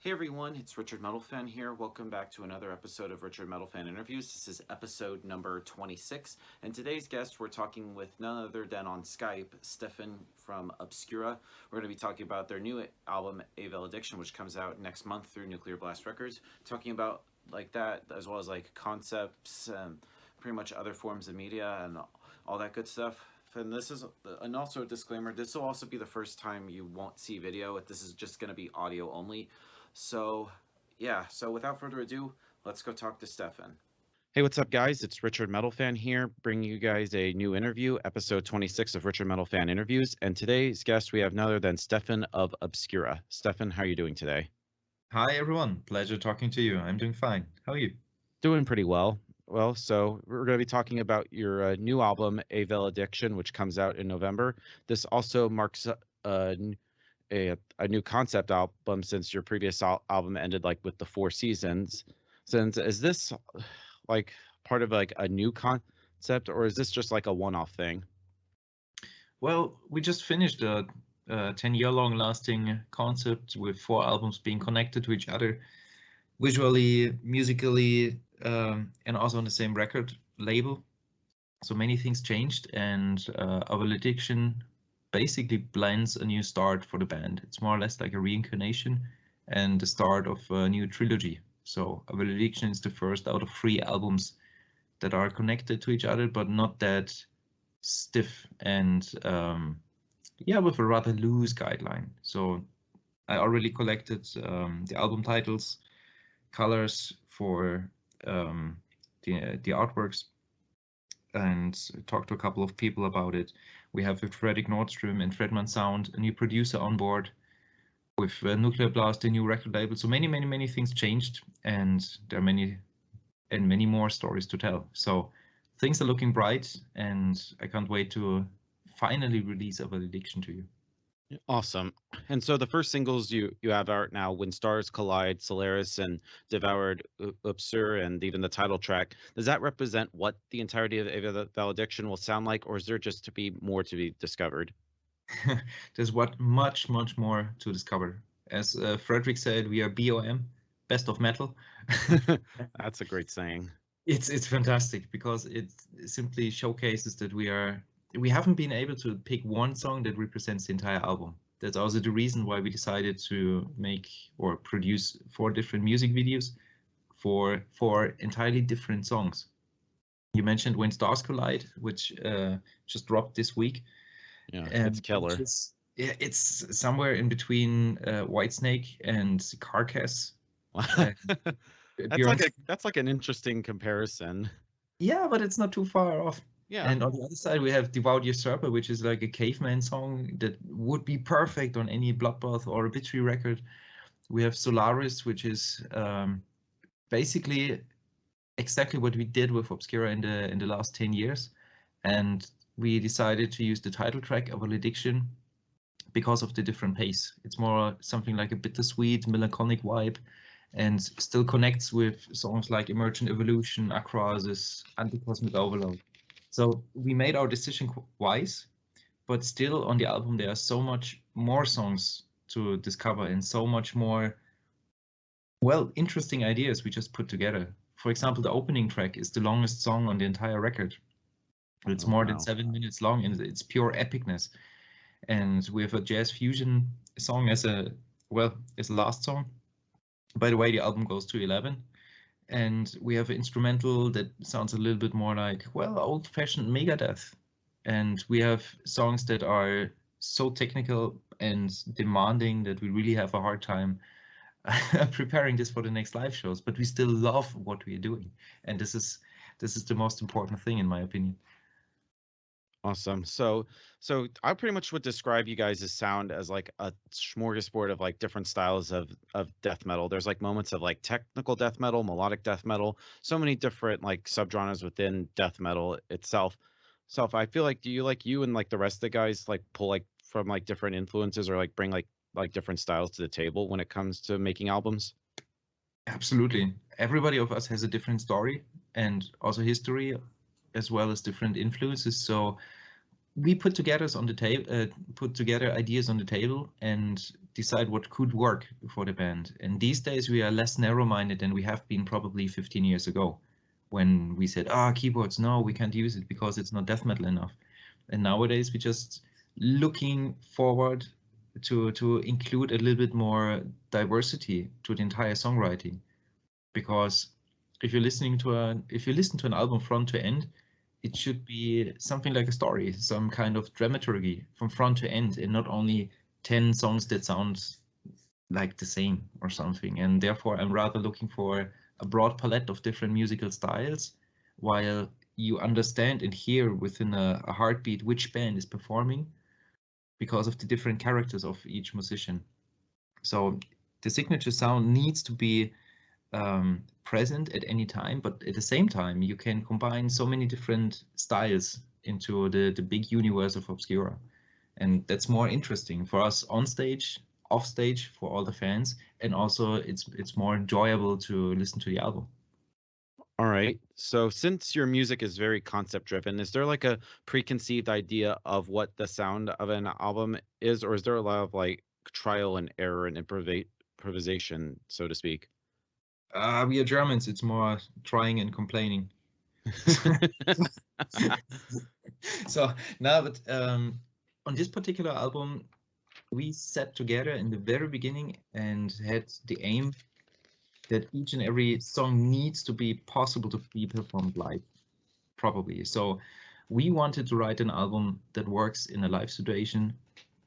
Hey everyone, it's RichardMetalFan here. Welcome back to another episode of RichardMetalFan Interviews. This is episode number 26, and today's guest we're talking with none other than on Skype, Steffen from Obscura. We're going to be talking about their new album, A Valediction, which comes out next month through Nuclear Blast Records. Talking about like that, as well as like concepts and pretty much other forms of media and all that good stuff. And this is, and also a disclaimer, this will also be the first time you won't see video. This is just going to be audio only. So yeah, so without further ado, let's go talk to Steffen. Hey, what's up guys? It's RichardMetalFan here, bringing you guys a new interview, episode 26 of RichardMetalFan Interviews. And today's guest, we have none other than Steffen of Obscura. Steffen, how are you doing today? Hi everyone, pleasure talking to you. I'm doing fine. How are you? Doing pretty well. Well, so we're going to be talking about your new album, A Valediction, which comes out in November. This also marks a new concept album since your previous album ended like with the 4 seasons. Since is this like part of like a new concept, or is this just like a one-off thing? Well, we just finished a 10-year long lasting concept with 4 albums being connected to each other, visually, musically, and also on the same record label. So many things changed, and A Valediction basically blends a new start for the band. It's more or less like a reincarnation and the start of a new trilogy. So A Valediction is the first out of 3 albums that are connected to each other, but not that stiff and with a rather loose guideline. So I already collected the album titles, colors for the artworks, and talked to a couple of people about it. We have with Fredrik Nordström and Fredman Sound a new producer on board, with Nuclear Blast a new record label. So many things changed, and there are many more stories to tell. So things are looking bright, and I can't wait to finally release A Valediction to you. Awesome. And so the first singles you have out now, When Stars Collide, Solaris, and Devoured Upsur, and even the title track, does that represent what the entirety of A Valediction will sound like, or is there just to be more to be discovered? There's much more to discover. As Fredrik said, we are BOM, best of metal. That's a great saying. It's fantastic because it simply showcases that we haven't been able to pick one song that represents the entire album. That's also the reason why we decided to make or produce 4 different music videos for 4 entirely different songs. You mentioned When Stars Collide, which just dropped this week. Yeah, it's killer. It's somewhere in between Whitesnake and Carcass. That's like an interesting comparison. Yeah, but it's not too far off. Yeah. And on the other side, we have Devout Usurper, which is like a caveman song that would be perfect on any Bloodbath or Obituary record. We have Solaris, which is basically exactly what we did with Obscura in the last 10 years. And we decided to use the title track, A Valediction, because of the different pace. It's more something like a bittersweet, melancholic vibe, and still connects with songs like Emergent Evolution, Acrosis, Anti-Cosmic Overload. So we made our decision wise, but still on the album there are so much more songs to discover and so much more, interesting ideas we just put together. For example, the opening track is the longest song on the entire record. It's more than 7 minutes long, and it's pure epicness. And we have a jazz fusion song as a last song. By the way, the album goes to 11. And we have an instrumental that sounds a little bit more like, old-fashioned Megadeth. And we have songs that are so technical and demanding that we really have a hard time preparing this for the next live shows. But we still love what we are doing, and this is the most important thing, in my opinion. Awesome. So I pretty much would describe you guys' sound as like a smorgasbord of like different styles of death metal. There's like moments of like technical death metal, melodic death metal, so many different like subgenres within death metal itself. So I feel like, do you and like the rest of the guys like pull like from like different influences, or like bring like different styles to the table when it comes to making albums? Absolutely. Everybody of us has a different story and also history, as well as different influences. So we put together ideas on the table, and decide what could work for the band. And these days we are less narrow-minded than we have been probably 15 years ago, when we said, keyboards, no, we can't use it because it's not death metal enough. And nowadays we're just looking forward to include a little bit more diversity to the entire songwriting. Because if you listen to an album front to end, it should be something like a story, some kind of dramaturgy from front to end, and not only 10 songs that sound like the same or something. And therefore I'm rather looking for a broad palette of different musical styles, while you understand and hear within a heartbeat which band is performing because of the different characters of each musician. So the signature sound needs to be present at any time, but at the same time you can combine so many different styles into the big universe of Obscura, and that's more interesting for us on stage, off stage, for all the fans, and also it's more enjoyable to listen to the album. All right. So since your music is very concept driven, is there like a preconceived idea of what the sound of an album is, or is there a lot of like trial and error and improvisation, so to speak? We are Germans, it's more trying and complaining. So now, but on this particular album, we sat together in the very beginning and had the aim that each and every song needs to be possible to be performed live, probably. So we wanted to write an album that works in a live situation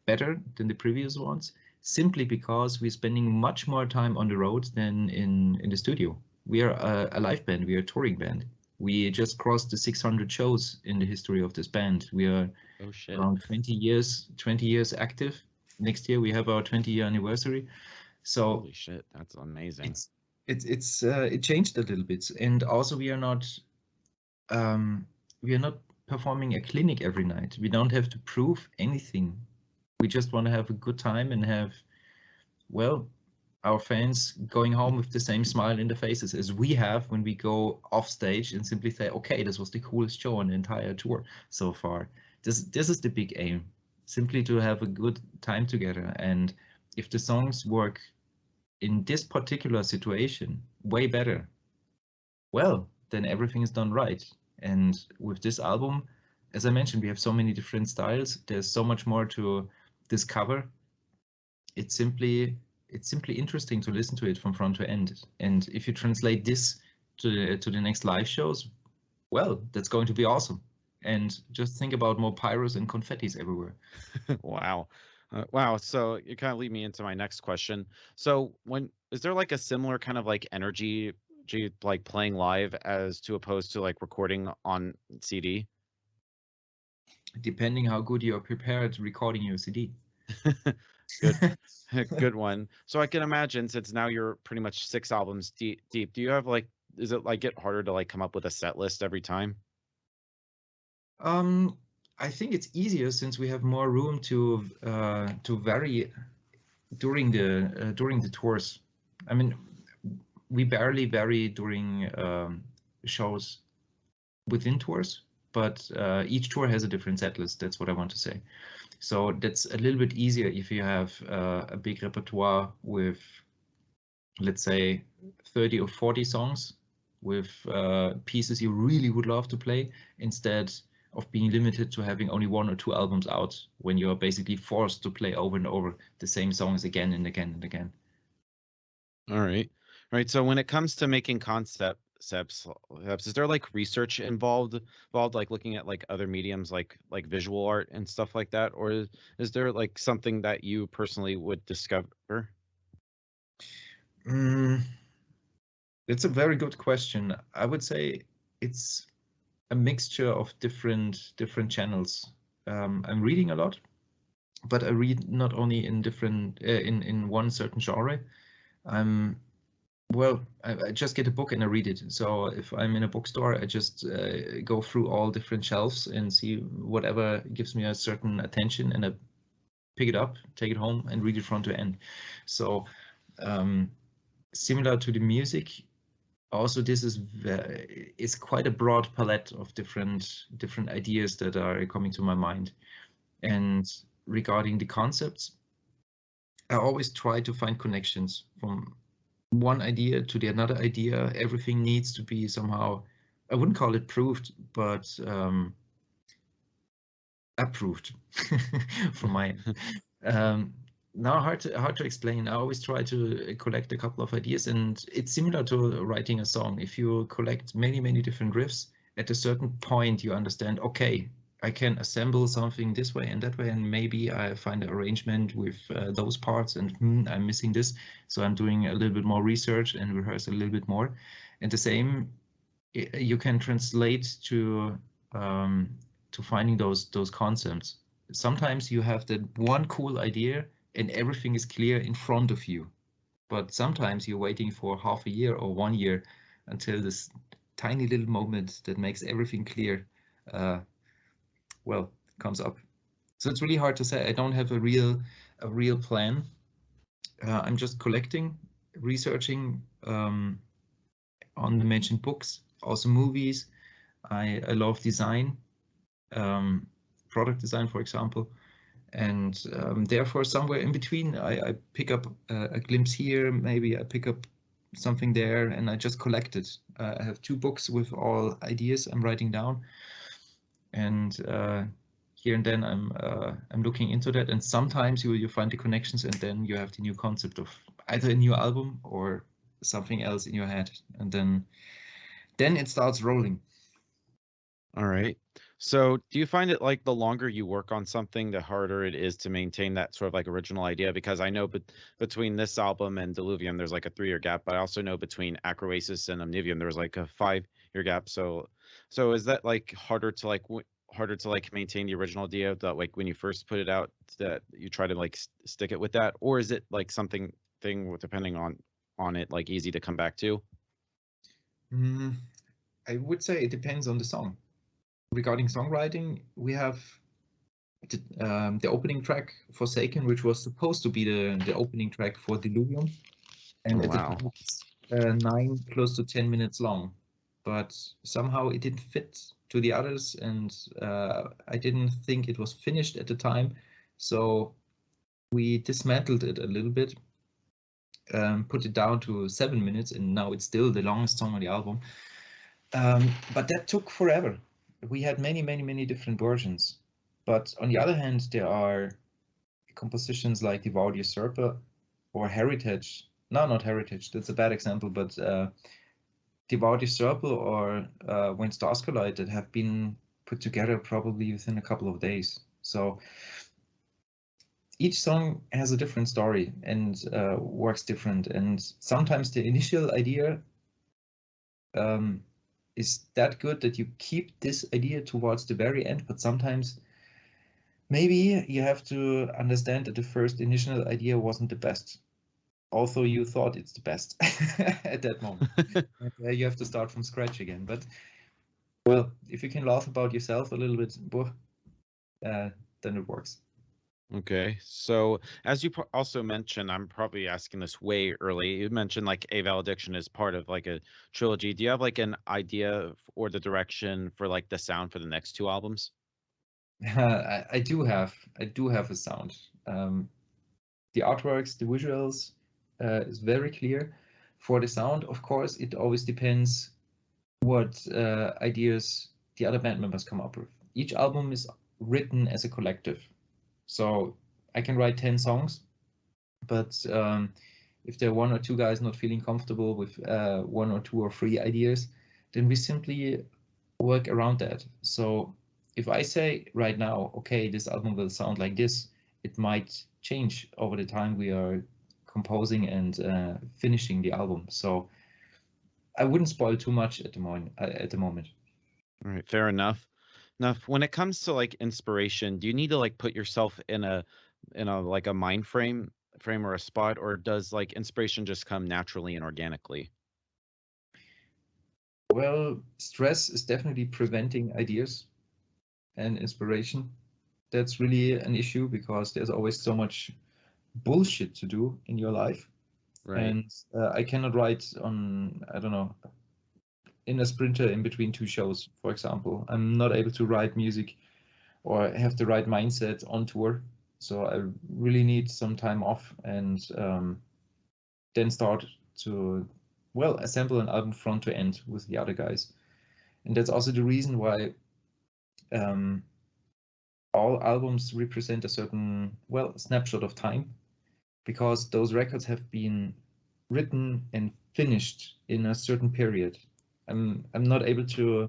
better than the previous ones, simply because we're spending much more time on the road than in the studio. We are a live band, we are a touring band. We just crossed the 600 shows in the history of this band. We are around 20 years active. Next year we have our 20-year anniversary. So holy shit, that's amazing. It changed a little bit, and also we are not performing a clinic every night. We don't have to prove anything. We just want to have a good time and have, well, our fans going home with the same smile in their faces as we have when we go off stage and simply say, okay, this was the coolest show on the entire tour so far. This is the big aim, simply to have a good time together. And if the songs work in this particular situation way better, well, then everything is done right. And with this album, as I mentioned, we have so many different styles. There's so much more to discover. It's simply interesting to listen to it from front to end. And if you translate this to the next live shows, well, that's going to be awesome. And just think about more pyros and confettis everywhere. Wow. Wow. So you kind of lead me into my next question. So is there like a similar kind of like energy like playing live as to opposed to like recording on CD? Depending how good you're prepared recording your CD. Good. Good one. So I can imagine, since now you're pretty much 6 albums deep, do you have like, is it like get harder to like come up with a set list every time? I think it's easier since we have more room to vary during the tours. I mean, we barely vary during shows within tours, but each tour has a different set list. That's what I want to say. So that's a little bit easier if you have a big repertoire with, let's say, 30 or 40 songs with pieces you really would love to play, instead of being limited to having only 1 or 2 albums out, when you're basically forced to play over and over the same songs again and again and again. All right. So when it comes to making concepts, is there like research involved, like looking at like other mediums like visual art and stuff like that, or is there like something that you personally would discover? It's a very good question. I would say it's a mixture of different channels. I'm reading a lot, but I read not only in different in one certain genre. I just get a book and I read it. So if I'm in a bookstore, I just go through all different shelves and see whatever gives me a certain attention, and I pick it up, take it home, and read it front to end. So similar to the music, also this is quite a broad palette of different ideas that are coming to my mind. And regarding the concepts, I always try to find connections from one idea to the another idea. Everything needs to be somehow, I wouldn't call it proved, but approved from my now hard to explain. I always try to collect a couple of ideas, and it's similar to writing a song. If you collect many different riffs, at a certain point you understand, okay, I can assemble something this way and that way, and maybe I find an arrangement with those parts, and I'm missing this, so I'm doing a little bit more research and rehearse a little bit more. And the same you can translate to finding those concepts. Sometimes you have that one cool idea and everything is clear in front of you, but sometimes you're waiting for half a year or 1 year until this tiny little moment that makes everything clear comes up. So it's really hard to say. I don't have a real plan. I'm just collecting, researching on the mentioned books, also movies. I love design, product design, for example. And therefore, somewhere in between, I pick up a glimpse here, maybe I pick up something there, and I just collect it. I have 2 books with all ideas I'm writing down, and here and then I'm looking into that. And sometimes you find the connections, and then you have the new concept of either a new album or something else in your head, and then it starts rolling. All right. So do you find it like the longer you work on something, the harder it is to maintain that sort of like original idea? Because I know between this album and Diluvium, there's like a 3-year gap, but I also know between Acroasis and Omnivium, there's like a 5-year gap. So is that like harder to maintain the original idea that like when you first put it out that you try to like stick it with that? Or is it like something depending on it, like easy to come back to? I would say it depends on the song. Regarding songwriting, we have the opening track Forsaken, which was supposed to be the opening track for Diluvium, and at the time it's 9 close to 10 minutes long, but somehow it didn't fit to the others, and I didn't think it was finished at the time, so we dismantled it a little bit, put it down to 7 minutes, and now it's still the longest song on the album. But that took forever. We had many different versions. But on the other hand, there are compositions like Devout Usurper or Heritage. No, not Heritage. That's a bad example. But Devout Usurper or When Stars Collide that have been put together probably within a couple of days. So each song has a different story and works different. And sometimes the initial idea is that good that you keep this idea towards the very end, but sometimes maybe you have to understand that the first initial idea wasn't the best, although you thought it's the best at that moment. You have to start from scratch again. But well, if you can laugh about yourself a little bit, then it works. Okay, so as you also mentioned, I'm probably asking this way early. You mentioned like A Valediction is part of like a trilogy. Do you have like an idea or the direction for like the sound for the next 2 albums? I do have a sound. The artworks, the visuals is very clear. For the sound, of course, it always depends what ideas the other band members come up with. Each album is written as a collective. So I can write 10 songs, but if there are 1 or 2 guys not feeling comfortable with 1 or 2 or 3 ideas, then we simply work around that. So if I say right now, okay, this album will sound like this, it might change over the time we are composing and finishing the album. So I wouldn't spoil too much at the moment. All right, fair enough. Now, when it comes to like inspiration, do you need to like put yourself in a like a mind frame or a spot, or does like inspiration just come naturally and organically? Well, stress is definitely preventing ideas and inspiration. That's really an issue because there's always so much bullshit to do in your life. Right. And I cannot write on, I don't know, in a sprinter in between 2 shows, for example. I'm not able to write music or have the right mindset on tour. So I really need some time off and then start to, well, assemble an album front to end with the other guys. And that's also the reason why all albums represent a certain, well, snapshot of time, because those records have been written and finished in a certain period. I'm not able to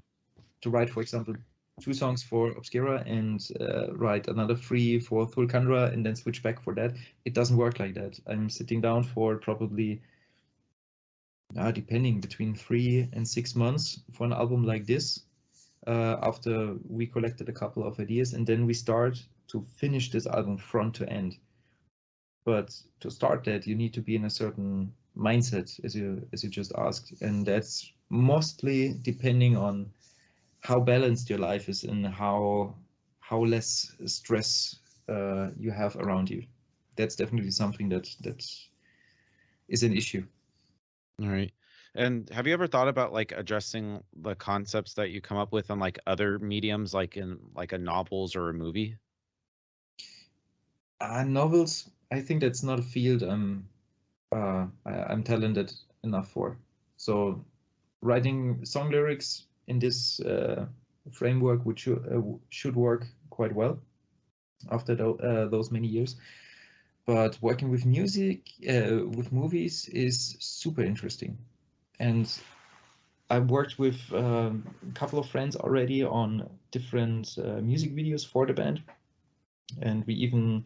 write, for example, 2 songs for Obscura and write another 3 for Vulcanra and then switch back for that. It doesn't work like that. I'm sitting down for probably, depending, between 3 and 6 months for an album like this, after we collected a couple of ideas, and then we start to finish this album front to end. But to start that, you need to be in a certain mindset, as you just asked, and that's mostly depending on how balanced your life is and how less stress you have around you. That's definitely something that is an issue. All right. And have you ever thought about like addressing the concepts that you come up with on like other mediums, like in like a novels or a movie? Novels, I think that's not a field I'm talented enough for. So writing song lyrics in this framework which should work quite well after those many years. But working with music, with movies is super interesting. And I've worked with a couple of friends already on different music videos for the band. And we even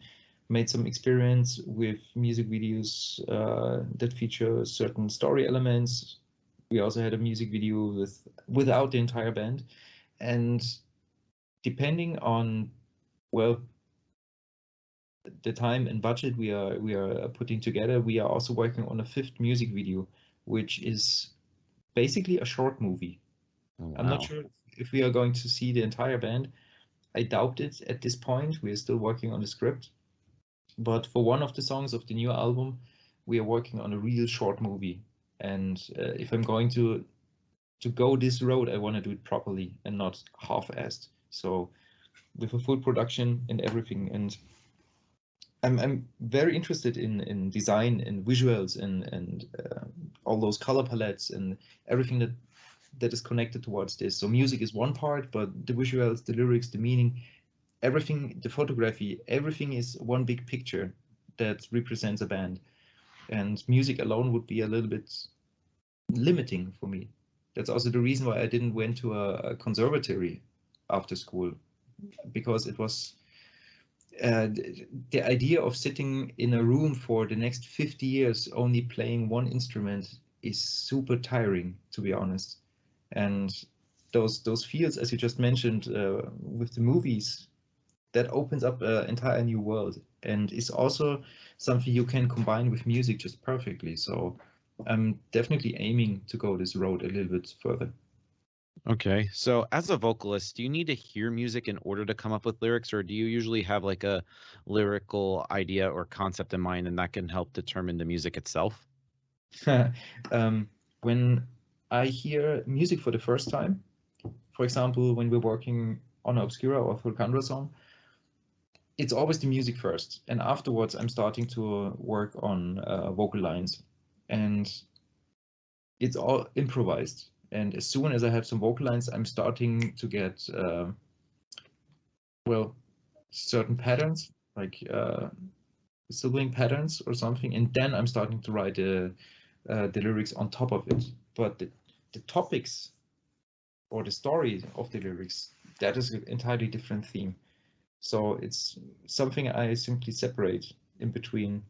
made some experience with music videos that feature certain story elements. We also had a music video without the entire band. And depending on, well, the time and budget we are putting together, we are also working on a 5th music video, which is basically a short movie. Oh, I'm not wow. sure if we are going to see the entire band. I doubt it at this point. We are still working on the script. But for one of the songs of the new album, we are working on a real short movie. And if I'm going to go this road, I want to do it properly and not half-assed. So with a full production and everything. And I'm very interested in design and visuals and all those color palettes and everything that is connected towards this. So music is one part, but the visuals, the lyrics, the meaning, everything, the photography, everything is one big picture that represents a band. And music alone would be a little bit limiting for me. That's also the reason why I didn't went to a conservatory after school, because it was the idea of sitting in a room for the next 50 years only playing one instrument is super tiring, to be honest. And those fields, as you just mentioned, with the movies, that opens up an entire new world and is also something you can combine with music just perfectly. So I'm definitely aiming to go this road a little bit further. Okay. So as a vocalist, do you need to hear music in order to come up with lyrics, or do you usually have like a lyrical idea or concept in mind and that can help determine the music itself? When I hear music for the first time, for example, when we're working on an Obscura or Vulcanra song, it's always the music first. And afterwards, I'm starting to work on vocal lines. And it's all improvised. And as soon as I have some vocal lines, I'm starting to get, well, certain patterns, like sibling patterns or something. And then I'm starting to write the lyrics on top of it. But the topics or the story of the lyrics, that is an entirely different theme. So it's something I simply separate in between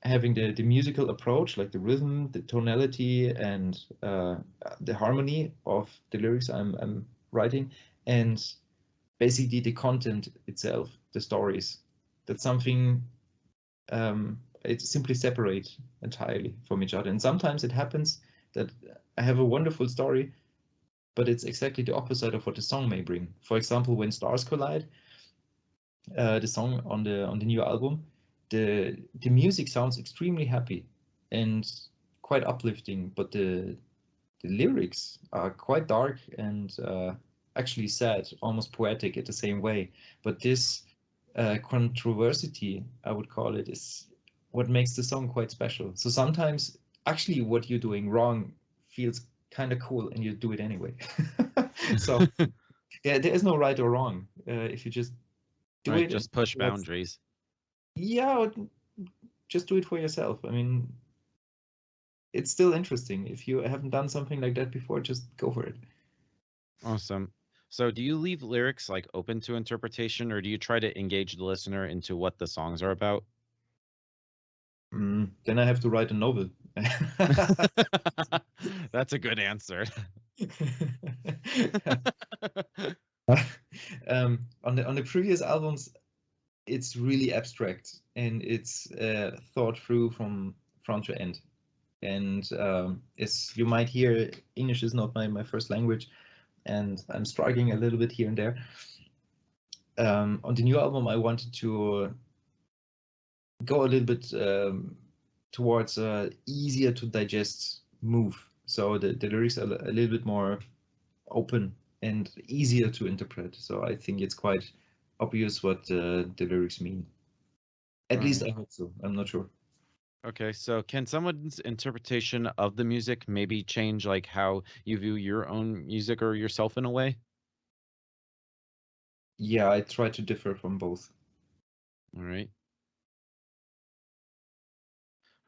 having the musical approach, like the rhythm, the tonality, and the harmony of the lyrics I'm writing, and basically the content itself, the stories. That's something it simply separate entirely from each other. And sometimes it happens that I have a wonderful story, but it's exactly the opposite of what the song may bring. For example, when Stars Collide, the song on the new album, the music sounds extremely happy and quite uplifting, but the lyrics are quite dark and actually sad, almost poetic at the same way. But this controversy, I would call it, is what makes the song quite special. So sometimes actually what you're doing wrong feels kind of cool and you do it anyway. So yeah, there is no right or wrong. If you just do Right, it, just push boundaries. Yeah, just do it for yourself. I mean, it's still interesting. If you haven't done something like that before, just go for it. Awesome. So do you leave lyrics like open to interpretation, or do you try to engage the listener into what the songs are about? Then I have to write a novel. That's a good answer. On the previous albums, it's really abstract and it's thought through from front to end. And as you might hear, English is not my first language, and I'm struggling a little bit here and there. On the new album, I wanted to go a little bit towards easier to digest move. So the lyrics are a little bit more open and easier to interpret. So I think it's quite obvious what the lyrics mean. At least I hope so. I'm not sure. Okay, so can someone's interpretation of the music maybe change like how you view your own music or yourself in a way? Yeah, I try to differ from both. All right.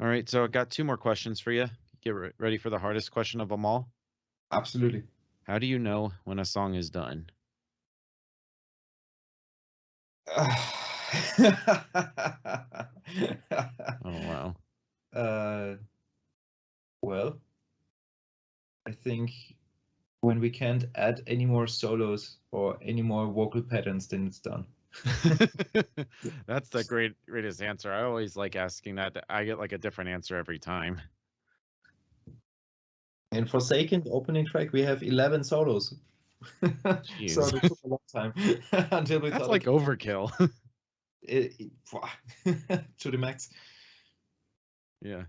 All right, so I got two more questions for you. Get ready for the hardest question of them all. Absolutely. How do you know when a song is done? Oh, wow. Well, I think when we can't add any more solos or any more vocal patterns, then it's done. That's the greatest answer. I always like asking that. I get like a different answer every time. In Forsaken, the opening track, we have 11 solos. So it took a long time until we That's thought, like okay, overkill. to the max. Yeah.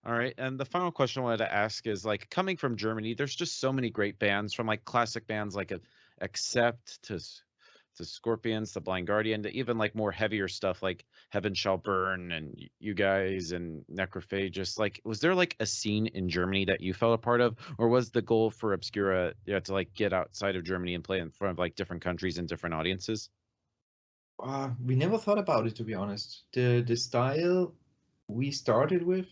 All right. And the final question I wanted to ask is like coming from Germany, there's just so many great bands, from like classic bands like Accept to Scorpions to Blind Guardian to even like more heavier stuff like Heaven Shall Burn and you guys and Necrophagus. Like, was there like a scene in Germany that you felt a part of, or was the goal for Obscura to like get outside of Germany and play in front of like different countries and different audiences? We never thought about it, to be honest. The style we started with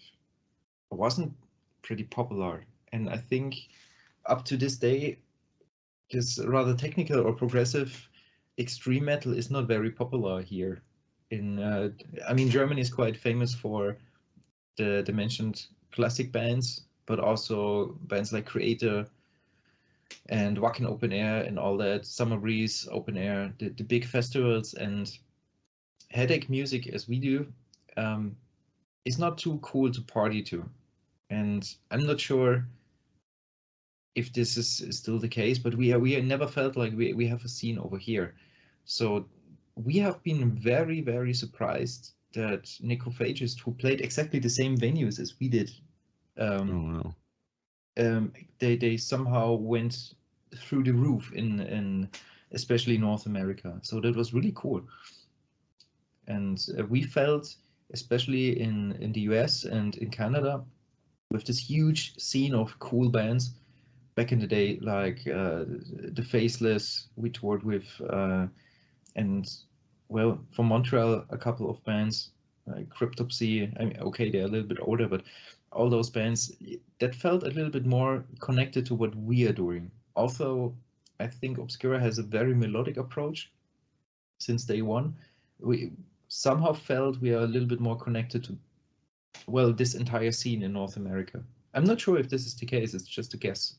wasn't pretty popular, and I think up to this day, this rather technical or progressive extreme metal is not very popular here. I mean, Germany is quite famous for the mentioned classic bands, but also bands like Creator and Wacken Open Air and all that, Summer Breeze Open Air, the big festivals, and Headache music as we do is not too cool to party to. And I'm not sure if this is still the case, but we never felt like we have a scene over here. So we have been very, very surprised that Necrophagist, who played exactly the same venues as we did, Oh, wow. They somehow went through the roof in especially North America. So that was really cool. And we felt, especially in the US and in Canada, with this huge scene of cool bands back in the day, like the Faceless we toured with, and well, from Montreal, a couple of bands, like Cryptopsy. I mean, okay, they're a little bit older, but all those bands that felt a little bit more connected to what we are doing. Also, I think Obscura has a very melodic approach since day one. We somehow felt we are a little bit more connected to, well, this entire scene in North America. I'm not sure if this is the case, it's just a guess.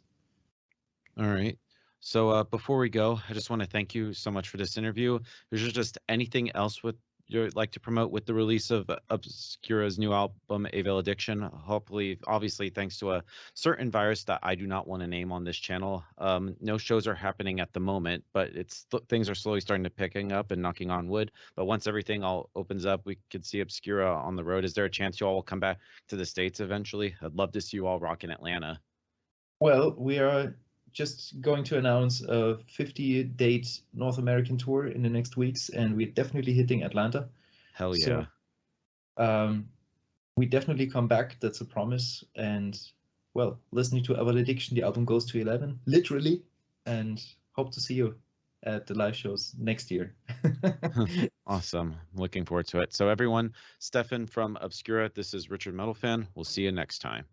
All right. So before we go, I just want to thank you so much for this interview. Is there just anything else you'd like to promote with the release of Obscura's new album, A Valediction? Hopefully, obviously, thanks to a certain virus that I do not want to name on this channel. No shows are happening at the moment, but things are slowly starting to picking up and knocking on wood. But once everything all opens up, we could see Obscura on the road. Is there a chance you all will come back to the States eventually? I'd love to see you all rock in Atlanta. Well, we are just going to announce a 50-date North American tour in the next weeks, and we're definitely hitting Atlanta. Hell yeah. So, we definitely come back. That's a promise. And well, listening to A Valediction, the album goes to 11, literally, and hope to see you at the live shows next year. Awesome. Looking forward to it. So everyone, Steffen from Obscura, this is RichardMetalFan. We'll see you next time.